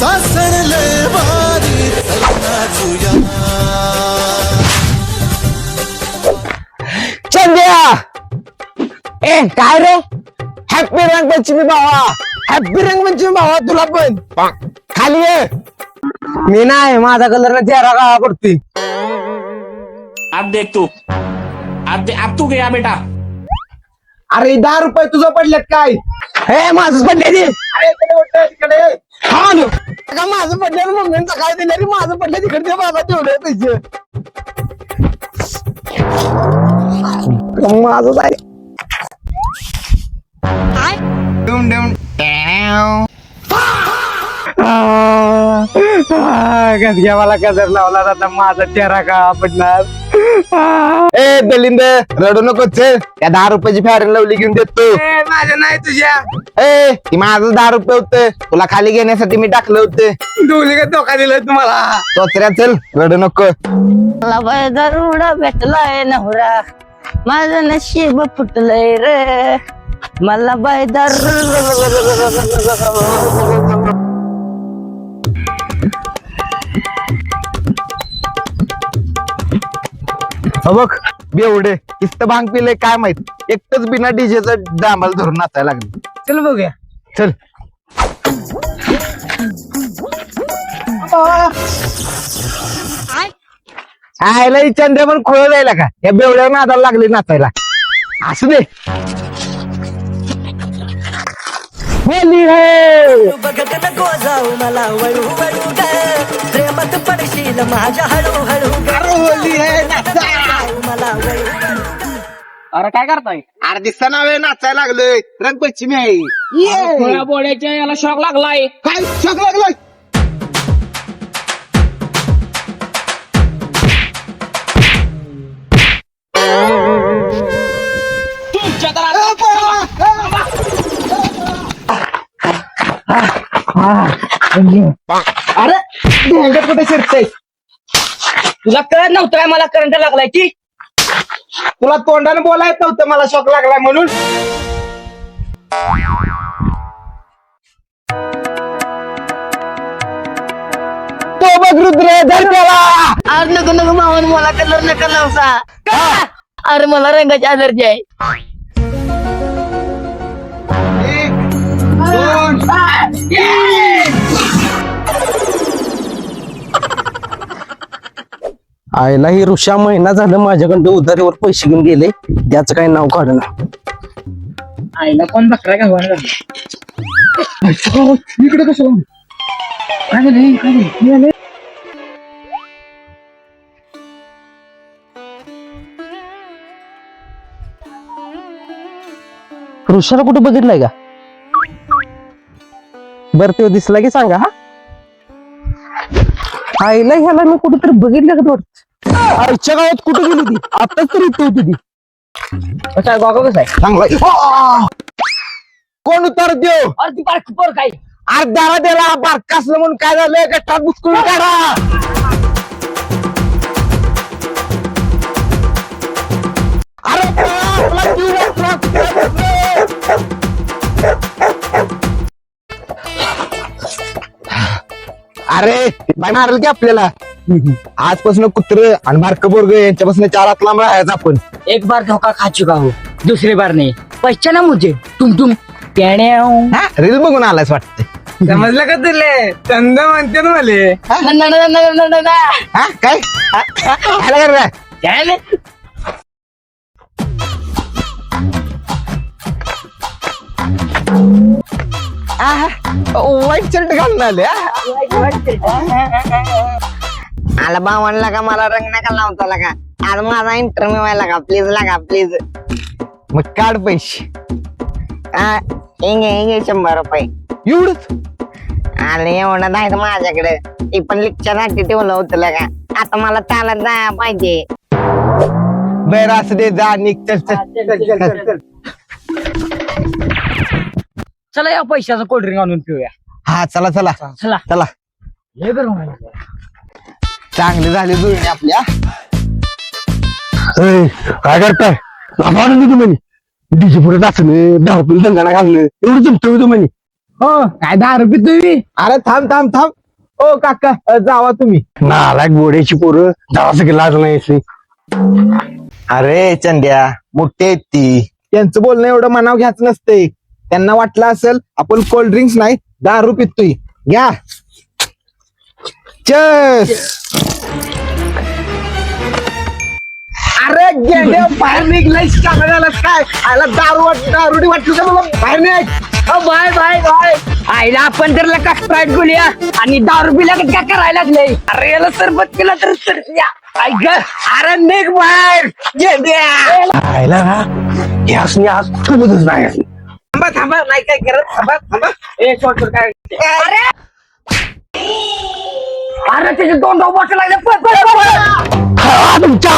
सासणले वारी नाचूया. चंद्या ए काय रे हॅपी रंगपंचमी भावा. हॅपी रंगपंचमी भावा तुला पण. खाली ये. मी नाही माझा कलर चेहरा काळा पडतोय. अब देख तू अब तू गया बेटा. अरे 10 रुपये तुझं पडलेत काय. हे माझं पडले तिकडे. हा न. का माझं पडलं मम्मीचं काय दिलं रे. माझं पडलं तिकडे बाबा तेवढे पैसे माझं आहे. घ्या मला कदर लावला जाता माझा चेहरा का पडणार. ए दलिंद रडू नको. त्या 10 रुपयाची फॅरन लवली घेऊन देतो. माझ्या नाही तुझ्या. ए ती माझं 10 रुपये होतं. तुला खाली घेण्यासाठी मी टाकलं होतं. दोन्ही का धोका दिलाय तुम्हाला. तोचऱ्या चल रडू नको. मला बैदारुडा भेटलाय नवरा. माझं नशीब फुटलंय रे. मला बैदार बघ बेवडे किस्त भांग पिले काय माहित. एकटच बिना डीजेचं डांबाला धरून नाचायला लागले. चल बघूया चल. आयला चंद्या पण खोळ जायला का. या बेवड्या नादाला लागले नाचायला. असू दे. होली है बघत नको जाऊ मला वळू वळू ग. प्रेमात पडशील माझ्या हळू हळू होली है मला वळू. अरे काय करताय. अरे दिसता नावे नाचायला लागलोय. रंगपंचमी आहे. थोड्या बोड्याच्या याला शॉक लागलाय. काय शोक लागलोय. तुमच्या तर अरे भेंड्यात कुठे शिरतय. तुला कळत नव्हतं काय मला करंट लागलाय की. तुला तोंडाने बोलायचं नव्हतं मला शॉक लागलाय म्हणून. तो बघ रुद्र धर त्याला. अरे नको नको मावून मला कलर नका लावसा. अरे मला रंगाची अलर्जी आहे. आईला ही ऋषा महिना झालं माझ्याकडं उधारीवर पैसे घेऊन गेले. त्याचं काही नाव काढ ना. आईला कोण बकरा का होणार. इकडे कसं ऋषाला कुठे बघितलंय का. बर तो दिसला की सांगा. हा आईला ह्याला मी कुठेतरी बघितलं का वाटत. आईच्या गावात कुठे गेली ती. आताच तरी इथे होती ती. कसा गॉगल कसा आहे. चांगला कोण उतार देव. अरे ती पार्क पर काय. अर्ध्याला त्याला बारका असलं म्हणून काय झालं. गट्टात बुसकून काढा. अरे आपला जीव वाचला. अरे बाय मारल की आपल्याला. आजपासून कुत्र आणि बारक बोरग यांच्यापासून 4 हात लांब राहायचं आपण. एक बार धोखा खा चुका हो. दूसरी बार नाही. पहचाना मुझे तुम तुम प्याण्या. रील बघून आलायच वाटतं. समजलं का तुले. चंद म्हणते ना मले. हा काय ह्याला कर रे. वाईट शर्ट घालून आले. आला बा म्हणला का मला रंग नका लावता लागा. आज माझा इंटरव्ह्यू व्हायला का प्लीज लागा प्लीज. मग काढ पैसे. इंगे 100 रुपये. एवढंच. आले एवढं नाही माझ्याकडे. ती पण लिक्चरसाठी ठेवलं होतं लागा. आता मला चालत जाया पाहिजे. बर असं दे जा निघ. चल. चला या पैशाचं कोल्ड्रिंक आणून पिऊया. हा चला चला चला चला. हे बरं चांगली झाली जुळणी आपल्या. काय करताय. तुम्ही डीजे पुढे नाचणं 10 रुपये दंगाणा घालणं एवढं जमतो तुम्ही. हो काय दारू पितोय अरे थांब थांब थांब ओ काका जावा तुम्ही नालायक बोड्याची पोरं जावाचं की लाज नाही अरे चंद्या मोठे आहेत ती त्यांचं बोलणं एवढं मनाव घ्यायचं नसते त्यांना वाटलं असेल आपण कोल्ड ड्रिंक्स नाही दारू पितोय घ्या चस अरे गेंडे बाहेर निघलाय चांगला झालास काय आला दारुडी वाटली का मला बाहेर निघ बाय बाय बाय आईला आपण तर लका स्प्राईट बोलूया आणि दारू पिला काय करायला लागले अरे याला सरबत केला तर ऐक अरे निघ बाहेर राहिला ना हे असणे आज तुमचंच नाही असणे. थांबा थांबा नाही काय करत थांबा थांबा ए सोड सोड काय अरे अरे त्याचे दोन बॉटल लागले तुमच्या